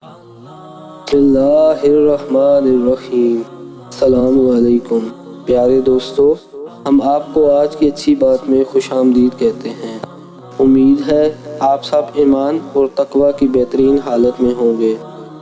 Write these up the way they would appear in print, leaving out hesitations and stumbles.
بسم اللہ الرحمن الرحیم۔ السلام علیکم پیارے دوستو، ہم آپ کو آج کی اچھی بات میں خوش آمدید کہتے ہیں۔ امید ہے آپ سب ایمان اور تقوی کی بہترین حالت میں ہوں گے۔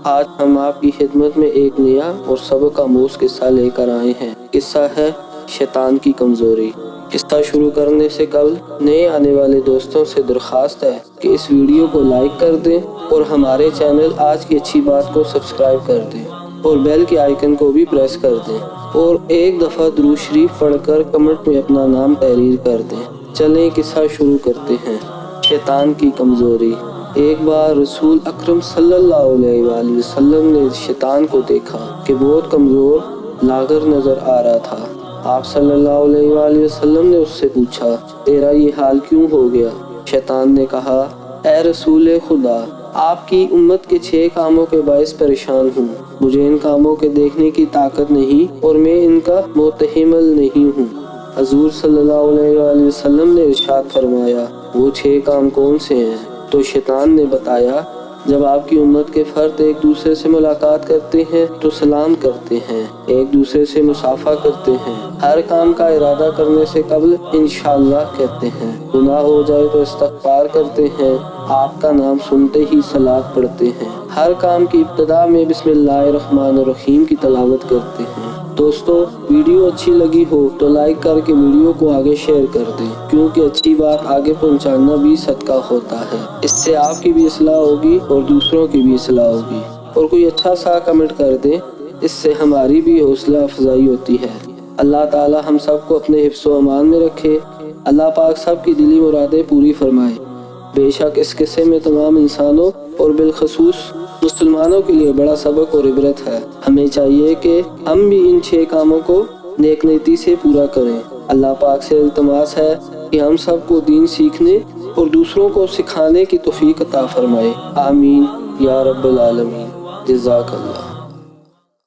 آج ہم آپ کی خدمت میں ایک نیا اور سبق آموز قصہ لے کر آئے ہیں۔ قصہ ہے شیطان کی کمزوری۔ قصہ شروع کرنے سے قبل نئے آنے والے دوستوں سے درخواست ہے کہ اس ویڈیو کو لائک کر دیں اور ہمارے چینل آج کی اچھی بات کو سبسکرائب کر دیں اور بیل کے آئیکن کو بھی پریس کر دیں اور ایک دفعہ درود شریف پڑھ کر کمنٹ میں اپنا نام تحریر کر دیں۔ چلیں قصہ شروع کرتے ہیں۔ شیطان کی کمزوری۔ ایک بار رسول اکرم صلی اللہ علیہ وآلہ وسلم نے شیطان کو دیکھا کہ بہت کمزور لاغر نظر آ رہا تھا۔ آپ صلی اللہ علیہ وآلہ وسلم نے اس سے پوچھا، تیرا یہ حال کیوں ہو گیا؟ شیطان نے کہا، اے رسول خدا، آپ کی امت کے 6 کاموں کے باعث پریشان ہوں۔ مجھے ان کاموں کے دیکھنے کی طاقت نہیں اور میں ان کا متحمل نہیں ہوں۔ حضور صلی اللہ علیہ وآلہ وسلم نے ارشاد فرمایا، وہ 6 کام کون سے ہیں؟ تو شیطان نے بتایا، جب آپ کی امت کے فرد ایک دوسرے سے ملاقات کرتے ہیں تو سلام کرتے ہیں، ایک دوسرے سے مصافحہ کرتے ہیں، ہر کام کا ارادہ کرنے سے قبل انشاءاللہ کہتے ہیں، گناہ ہو جائے تو استغفار کرتے ہیں، آپ کا نام سنتے ہی صلاۃ پڑھتے ہیں، ہر کام کی ابتدا میں بسم اللہ الرحمن الرحیم کی تلاوت کرتے ہیں۔ دوستو، ویڈیو اچھی لگی ہو تو لائک کر کے ویڈیو کو آگے شیئر کر دیں، کیونکہ اچھی بات آگے پہنچانا بھی صدقہ ہوتا ہے۔ اس سے آپ کی بھی اصلاح ہوگی اور دوسروں کی بھی اصلاح ہوگی۔ اور کوئی اچھا سا کمنٹ کر دیں، اس سے ہماری بھی حوصلہ افزائی ہوتی ہے۔ اللہ تعالی ہم سب کو اپنے حفظ و امان میں رکھے۔ اللہ پاک سب کی دلی مرادیں پوری فرمائے۔ بے شک اس قصے میں تمام انسانوں اور بالخصوص مسلمانوں کے لیے بڑا سبق اور عبرت ہے۔ ہمیں چاہیے کہ ہم بھی ان 6 کاموں کو نیک نیتی سے پورا کریں۔ اللہ پاک سے التماس ہے کہ ہم سب کو دین سیکھنے اور دوسروں کو سکھانے کی توفیق عطا فرمائے۔ آمین یا رب العالمین۔ جزاک اللہ۔